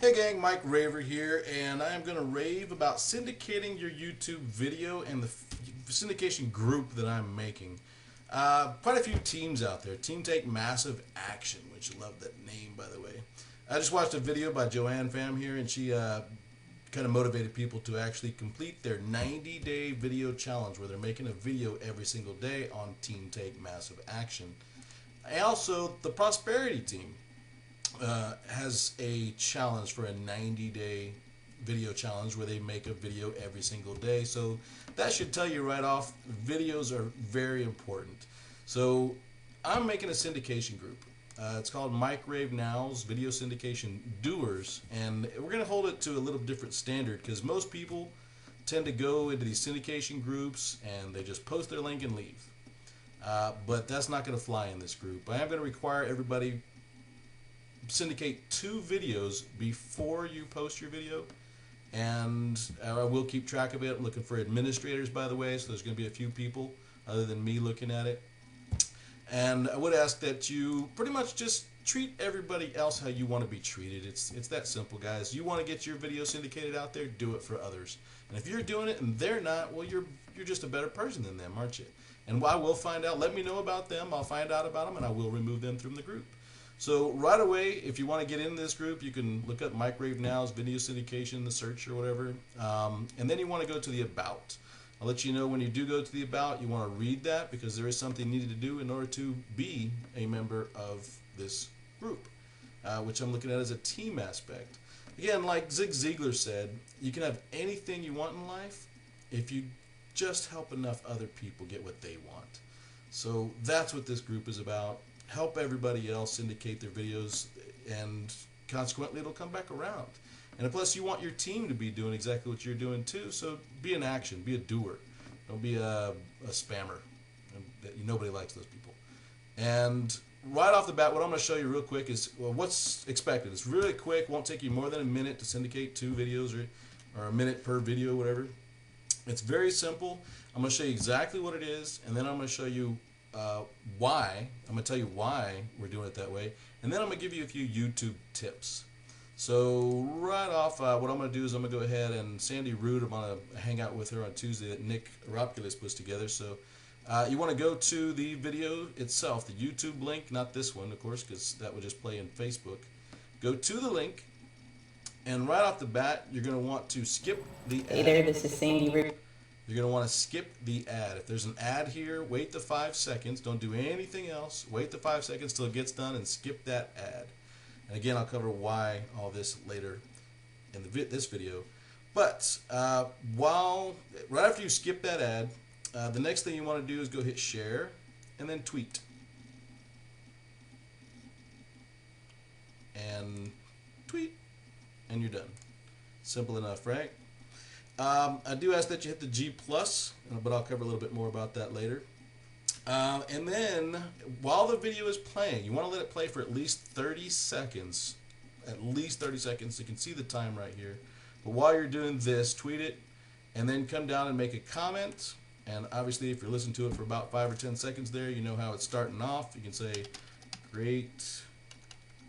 Hey gang, Mike Raver here, and I am going to rave about syndicating your YouTube video and the syndication group that I'm making. Quite a few teams out there. Team Take Massive Action, which I love that name, by the way. I just watched a video by Joanne Pham here, and she kind of motivated people to actually complete their 90-day video challenge, where they're making a video every single day on Team Take Massive Action. And also, the Prosperity Team has a challenge for a 90-day video challenge where they make a video every single day. So that should tell you right off, videos are very important. So I'm making a syndication group. It's called MikeRaveNow's Video Syndication Doers, and we're going to hold it to a little different standard because most people tend to go into these syndication groups and they just post their link and leave. But that's not going to fly in this group. I am going to require everybody syndicate 2 videos before you post your video, and I will keep track of it. I'm looking for administrators, by the way, so there's going to be a few people other than me looking at it. And I would ask that you pretty much just treat everybody else how you want to be treated. It's that simple, guys. You want to get your video syndicated out there, do it for others. And if you're doing it and they're not, well, you're just a better person than them, aren't you? And I will find out. Let me know about them. I'll find out about them, and I will remove them from the group. So right away, if you want to get in this group, you can look up MikeRaveNow's Video Syndication, the search or whatever, and then you want to go to the About. I'll let you know when you do go to the About, you want to read that because there is something needed to do in order to be a member of this group, which I'm looking at as a team aspect. Again, like Zig Ziglar said, you can have anything you want in life if you just help enough other people get what they want. So that's what this group is about. Help everybody else syndicate their videos, and consequently it'll come back around. And plus, you want your team to be doing exactly what you're doing too, so be in action, be a doer. Don't be a spammer. Nobody likes those people. And right off the bat, what I'm going to show you real quick is what's expected. It's really quick, won't take you more than a minute to syndicate 2 videos or a minute per video, whatever. It's very simple. I'm going to show you exactly what it is, and then I'm going to show you why. I'm going to tell you why we're doing it that way, and then I'm going to give you a few YouTube tips. So right off, what I'm going to do is I'm going to go ahead and Sandy Root, I'm going to hang out with her on Tuesday that Nick Ropkulis puts together. So you want to go to the video itself, the YouTube link, not this one, of course, because that would just play in Facebook. Go to the link, and right off the bat, you're going to want to skip the ad. Hey there, this is Sandy Root. You're going to want to skip the ad. If there's an ad here, wait the 5 seconds. Don't do anything else. Wait the 5 seconds till it gets done and skip that ad. And again, I'll cover why all this later in this video. But right after you skip that ad, the next thing you want to do is go hit share and then tweet. And tweet, and you're done. Simple enough, right? I do ask that you hit the G+, but I'll cover a little bit more about that later. And then, while the video is playing, you want to let it play for at least 30 seconds. At least 30 seconds. You can see the time right here. But while you're doing this, tweet it, and then come down and make a comment. And obviously, if you're listening to it for about 5 or 10 seconds there, you know how it's starting off. You can say, great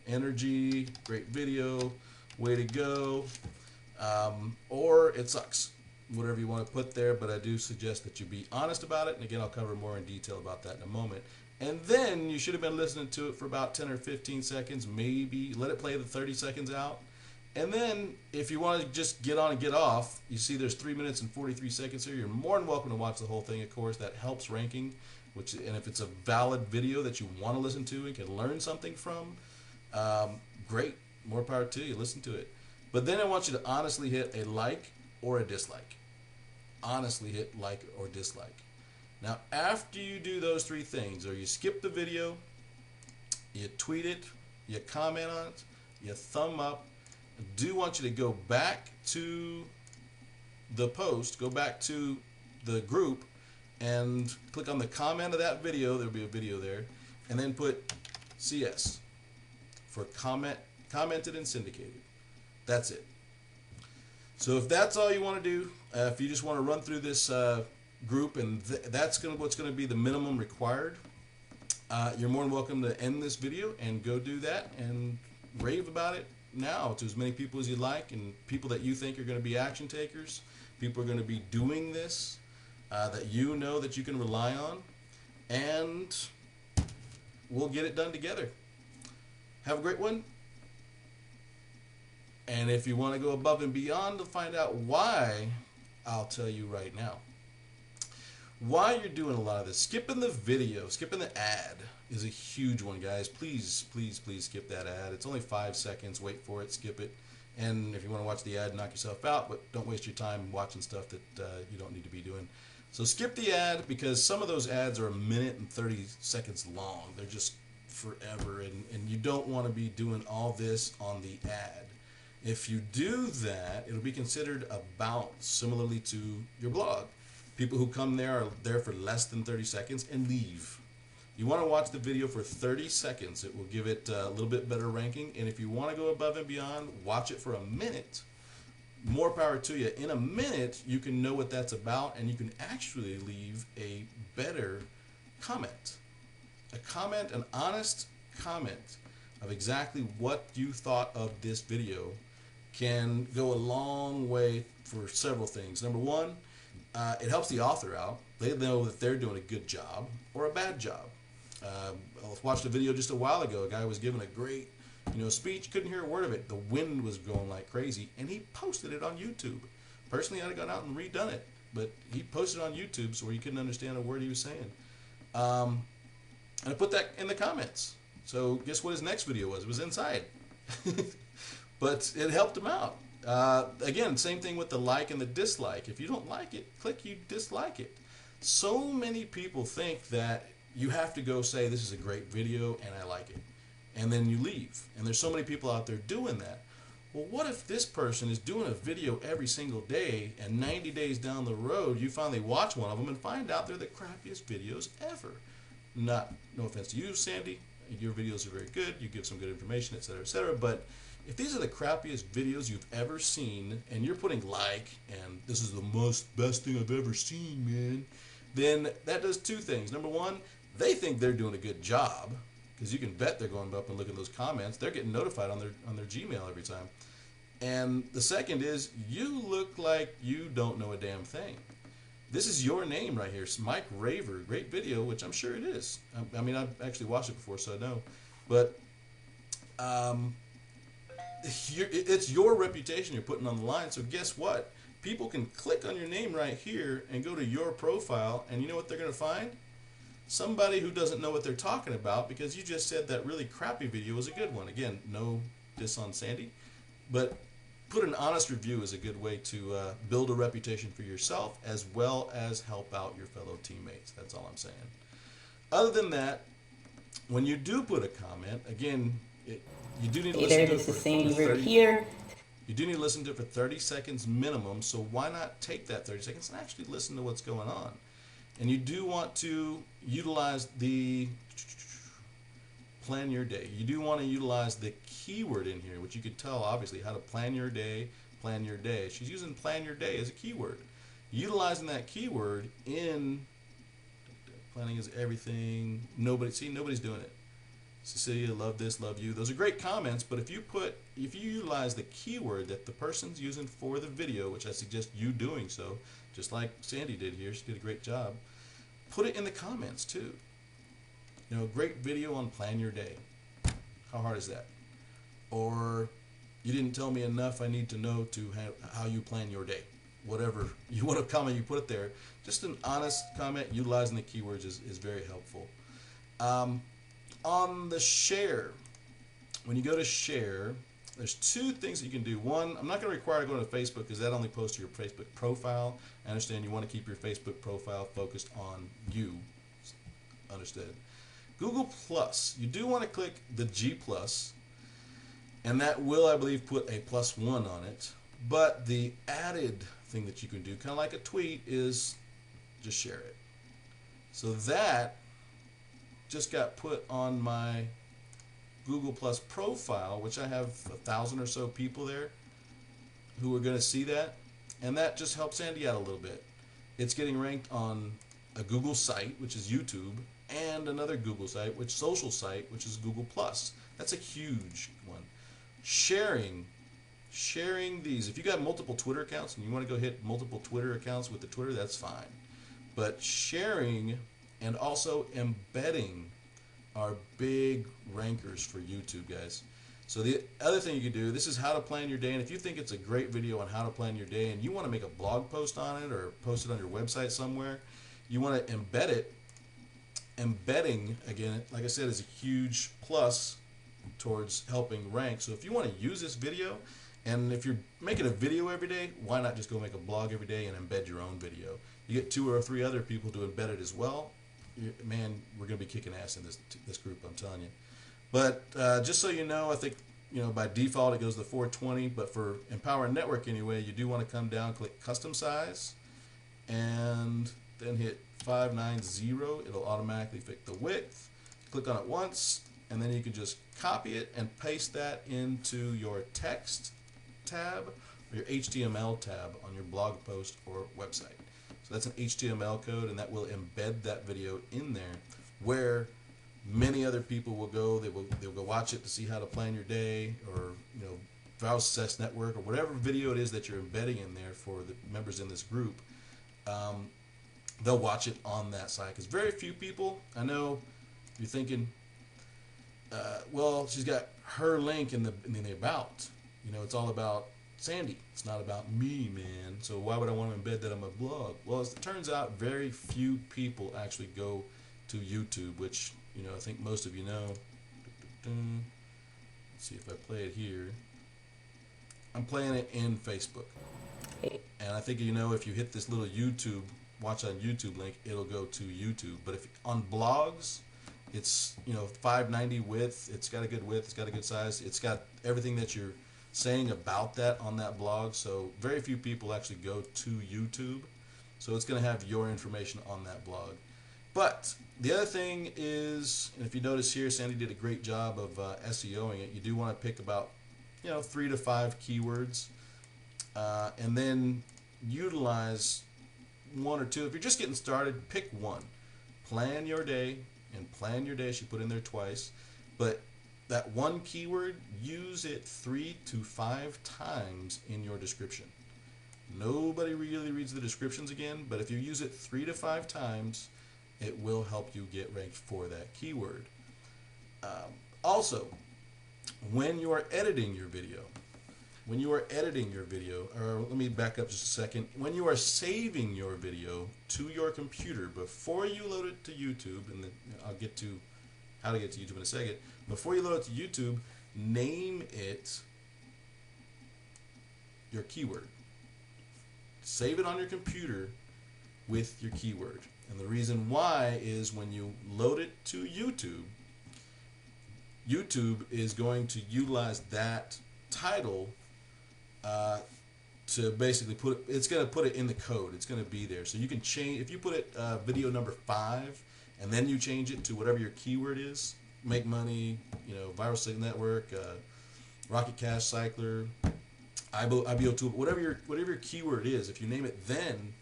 energy, great video, way to go. Or it sucks, whatever you want to put there, but I do suggest that you be honest about it, and again I'll cover more in detail about that in a moment. And then you should have been listening to it for about 10 or 15 seconds, maybe let it play the 30 seconds out, and then if you want to just get on and get off, you see there's 3 minutes and 43 seconds here. You're more than welcome to watch the whole thing, of course. That helps ranking, and if it's a valid video that you want to listen to and can learn something from, great, more power to you, listen to it. But then I want you to honestly hit a like or a dislike. Honestly hit like or dislike. Now, after you do those 3 things, or you skip the video, you tweet it, you comment on it, you thumb up, I do want you to go back to the post, go back to the group, and click on the comment of that video. There'll be a video there, and then put CS for commented and syndicated. That's it. So if that's all you want to do, if you just want to run through this group, and that's what's going to be the minimum required, you're more than welcome to end this video and go do that and rave about it. now to as many people as you like, and people that you think are going to be action takers, people are going to be doing this, that you know that you can rely on, and we'll get it done together. Have a great one. And if you want to go above and beyond to find out why, I'll tell you right now. While you're doing a lot of this, skipping the video, skipping the ad is a huge one, guys. Please, please, please skip that ad. It's only 5 seconds. Wait for it. Skip it. And if you want to watch the ad, knock yourself out, but don't waste your time watching stuff that you don't need to be doing. So skip the ad, because some of those ads are 1 minute and 30 seconds long. They're just forever, and you don't want to be doing all this on the ad. If you do that, it'll be considered a bounce, similarly to your blog. People who come there are there for less than 30 seconds and leave. You want to watch the video for 30 seconds. It will give it a little bit better ranking. And if you want to go above and beyond, watch it for a minute. More power to you. In a minute, you can know what that's about, and you can actually leave a better comment. A comment, an honest comment of exactly what you thought of this video can go a long way for several things. Number one, it helps the author out. They know that they're doing a good job or a bad job. I watched a video just a while ago. A guy was giving a great, speech. Couldn't hear a word of it. The wind was going like crazy, and he posted it on YouTube. Personally, I'd have gone out and redone it, but he posted it on YouTube so where you couldn't understand a word he was saying. And I put that in the comments. So guess what his next video was? It was inside. But it helped him out. Again, same thing with the like and the dislike. If you don't like it, click you dislike it. So many people think that you have to go say, this is a great video and I like it. And then you leave. And there's so many people out there doing that. Well, what if this person is doing a video every single day, and 90 days down the road, you finally watch one of them and find out they're the crappiest videos ever? No offense to you, Sandy. Your videos are very good. You give some good information, etc., etc. But if these are the crappiest videos you've ever seen, and you're putting like, and this is the best thing I've ever seen, man, then that does two things. Number one, they think they're doing a good job, because you can bet they're going up and looking at those comments. They're getting notified on their Gmail every time. And the second is, you look like you don't know a damn thing. This is your name right here. It's Mike Raver. Great video, which I'm sure it is. I mean, I've actually watched it before, so I know. But it's your reputation you're putting on the line. So guess what? People can click on your name right here and go to your profile, and you know what they're going to find? Somebody who doesn't know what they're talking about, because you just said that really crappy video was a good one. Again, no diss on Sandy, but put an honest review is a good way to build a reputation for yourself, as well as help out your fellow teammates. That's all I'm saying. Other than that, when you do put a comment, again, you do need to listen to it for 30 here. You do need to listen to it for 30 seconds minimum, so why not take that 30 seconds and actually listen to what's going on? And you do want to utilize the plan your day. You do want to utilize the keyword in here, which you could tell obviously how to plan your day, plan your day. She's using plan your day as a keyword. Utilizing that keyword in planning is everything. Nobody's doing it. Cecilia, love this, love you. Those are great comments, but if you utilize the keyword that the person's using for the video, which I suggest you doing so, just like Sandy did here, she did a great job, put it in the comments too. Great video on plan your day. How hard is that? Or, you didn't tell me enough, I need to know to how you plan your day. Whatever you want to comment, you put it there. Just an honest comment utilizing the keywords is very helpful. On the share, when you go to share, there's two things that you can do. One, I'm not going to require to go to Facebook, because that only posts to your Facebook profile. I understand you want to keep your Facebook profile focused on you. Understood. Google Plus, you do want to click the G+, and that will, I believe, put a +1 on it. But the added thing that you can do, kind of like a tweet, is just share it. So that just got put on my Google Plus profile, which I have 1,000 or so people there who are going to see that, and that just helps Sandy out a little bit. It's getting ranked on a Google site, which is YouTube, and another Google site, social site, which is Google Plus. That's a huge one. sharing these. If you got multiple Twitter accounts and you want to go hit multiple Twitter accounts with the Twitter, that's fine. But sharing and also embedding are big rankers for YouTube, guys. So the other thing you can do, this is how to plan your day, and if you think it's a great video on how to plan your day and you want to make a blog post on it or post it on your website somewhere, you want to embed it. Embedding, again, like I said, is a huge plus towards helping rank. So if you want to use this video, and if you're making a video every day, why not just go make a blog every day and embed your own video? You get 2 or 3 other people to embed it as well. Man, we're going to be kicking ass in this group, I'm telling you. But just so you know, I think by default it goes to 420, but for Empower Network anyway, you do want to come down, click Custom Size, and then hit 590. It'll automatically fit the width. Click on it once, and then you can just copy it and paste that into your text tab or your HTML tab on your blog post or website. So that's an HTML code, and that will embed that video in there, where many other people will go. They'll go watch it to see how to plan your day, or Vow Success Network, or whatever video it is that you're embedding in there for the members in this group. They'll watch it on that site, because very few people, I know you're thinking, well, she's got her link in the about. It's all about Sandy. It's not about me, man. So why would I want to embed that on my blog? Well, as it turns out, very few people actually go to YouTube, which I think most of you know. Let's see if I play it here. I'm playing it in Facebook, and I think if you hit this little YouTube watch on YouTube link, it'll go to YouTube. But if on blogs, it's 590 width. It's got a good width. It's got a good size. It's got everything that you're saying about that on that blog. So very few people actually go to YouTube. So it's going to have your information on that blog. But the other thing is, and if you notice here, Sandy did a great job of SEOing it. You do want to pick about 3 to 5 keywords, and then utilize 1 or 2. If you're just getting started, pick one. Plan your day, and plan your day. She put in there twice, but that one keyword, use it 3 to 5 times in your description. Nobody really reads the descriptions again, but if you use it 3 to 5 times, it will help you get ranked for that keyword. Also, when you are editing your video, or let me back up just a second, when you are saving your video to your computer before you load it to YouTube, and then I'll get to how to get to YouTube in a second, before you load it to YouTube, name it your keyword. Save it on your computer with your keyword. And the reason why is when you load it to YouTube, YouTube is going to utilize that title to basically it's going to put it in the code. It's going to be there. So you can change, if you put it video number 5, and then you change it to whatever your keyword is, make money, viral signal network, rocket cash cycler, IBO tool, whatever your keyword is, if you name it then,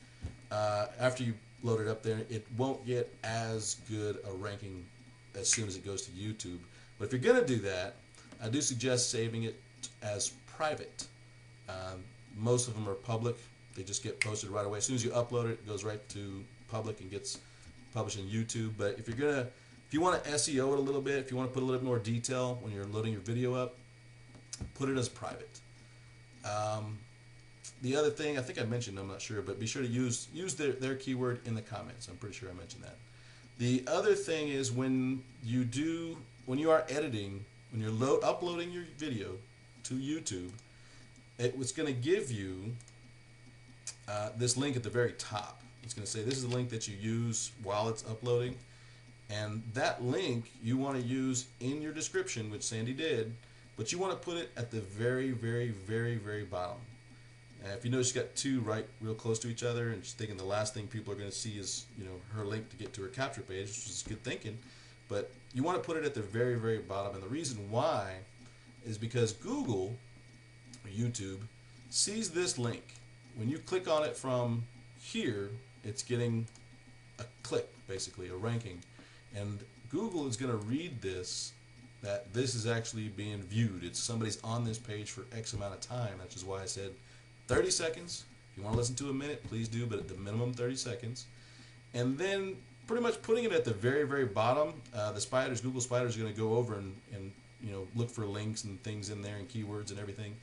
after you load it up there, it won't get as good a ranking as soon as it goes to YouTube. But if you're going to do that, I do suggest saving it as private. Most of them are public. They just get posted right away. As soon as you upload it, it goes right to public and gets published on YouTube. But if you want to SEO it a little bit, if you want to put a little bit more detail when you're loading your video up, put it as private. The other thing, I think I mentioned, I'm not sure, but be sure to use their keyword in the comments. I'm pretty sure I mentioned that. The other thing is when you are editing, when you're uploading your video to YouTube, it's going to give you this link at the very top. It's going to say this is the link that you use while it's uploading, and that link you want to use in your description, which Sandy did, but you want to put it at the very, very, very, very bottom. If you notice, she's got 2 right real close to each other, and she's thinking the last thing people are going to see is her link to get to her capture page, which is good thinking. But you want to put it at the very, very bottom, and the reason why is because Google or YouTube sees this link. When you click on it from here, it's getting a click, basically a ranking, and Google is going to read this that this is actually being viewed. It's somebody's on this page for X amount of time. That's just why I said 30 seconds. If you want to listen to a minute, please do, but at the minimum 30 seconds. And then pretty much putting it at the very, very bottom. The spiders, Google spiders, are going to go over and look for links and things in there and keywords and everything.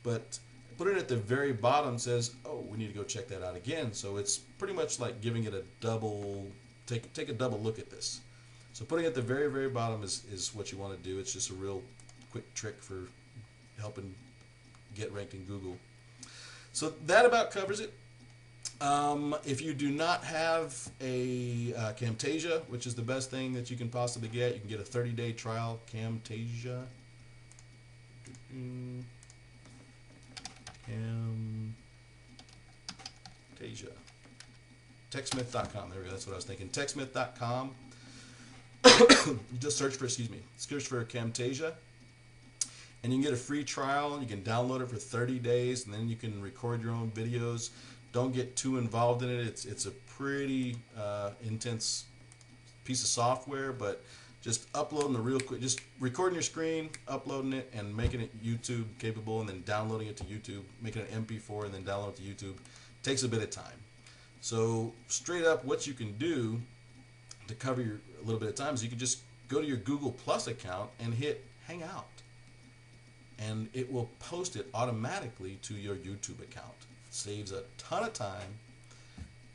But put it at the very bottom says, oh, we need to go check that out again. So it's pretty much like giving it a double, take a double look at this. So putting it at the very, very bottom is what you want to do. It's just a real quick trick for helping get ranked in Google. So that about covers it. If you do not have a Camtasia, which is the best thing that you can possibly get, you can get a 30-day trial. Camtasia. Camtasia. TechSmith.com. There we go. That's what I was thinking. TechSmith.com. Just search for Camtasia. And you can get a free trial. You can download it for 30 days, and then you can record your own videos. Don't get too involved in it. It's a pretty intense piece of software, but just uploading the real quick, just recording your screen, uploading it, and making it YouTube capable, and then downloading it to YouTube, making an MP4, and then download it to YouTube. Takes a bit of time. So straight up, what you can do to cover a little bit of time is you can just go to your Google Plus account and hit Hangout, and it will post it automatically to your YouTube account. Saves a ton of time,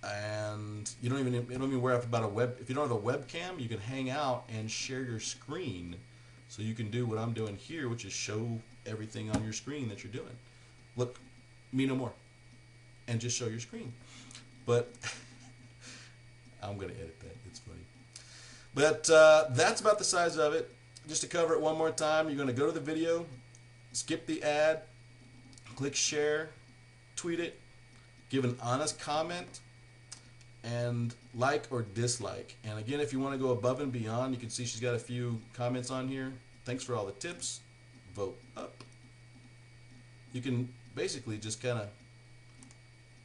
and you don't even worry about a web. If you don't have a webcam, you can hang out and share your screen, so you can do what I'm doing here, which is show everything on your screen that you're doing. Look, me no more, and just show your screen. But I'm gonna edit that. It's funny. But that's about the size of it. Just to cover it one more time, you're gonna go to the video, skip the ad, click share, tweet it, give an honest comment, and like or dislike. And again, if you want to go above and beyond, you can see she's got a few comments on here. Thanks for all the tips. Vote up. You can basically just kind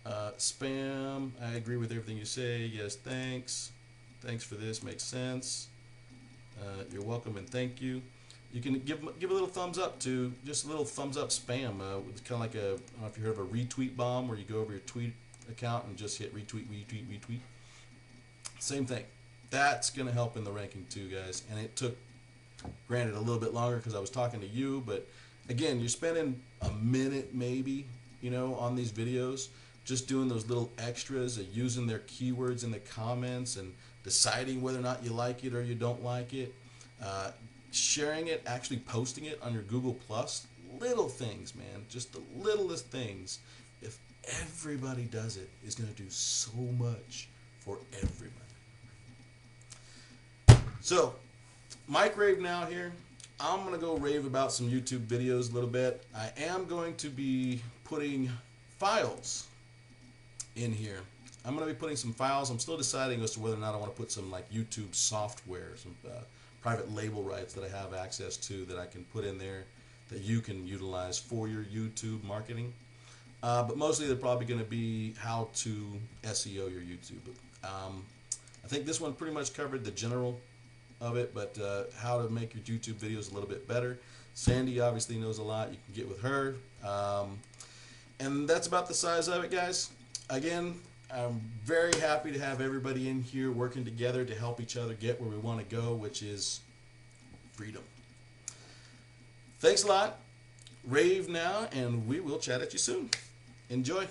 of spam. I agree with everything you say. Yes, thanks. Thanks for this. Makes sense. You're welcome and thank you. You can give a little thumbs up to, just a little thumbs up spam. It's kind of like I don't know if you heard of a retweet bomb, where you go over your tweet account and just hit retweet, retweet, retweet. Same thing. That's going to help in the ranking too, guys. And it took, granted, a little bit longer because I was talking to you, but again, you're spending a minute maybe, on these videos, just doing those little extras, using their keywords in the comments and deciding whether or not you like it or you don't like it. Sharing it, actually posting it on your Google Plus. Little things, man. Just the littlest things. If everybody does it, it's going to do so much for everybody. So, MikeRaveNow here. I'm going to go rave about some YouTube videos a little bit. I am going to be putting files in here. I'm going to be putting some files. I'm still deciding as to whether or not I want to put some like YouTube software, some private label rights that I have access to that I can put in there that you can utilize for your YouTube marketing. But mostly they're probably going to be how to SEO your YouTube. I think this one pretty much covered the general of it, but how to make your YouTube videos a little bit better. Sandy obviously knows a lot. You can get with her. And that's about the size of it, guys. Again, I'm very happy to have everybody in here working together to help each other get where we want to go, which is freedom. Thanks a lot. Rave now, and we will chat at you soon. Enjoy.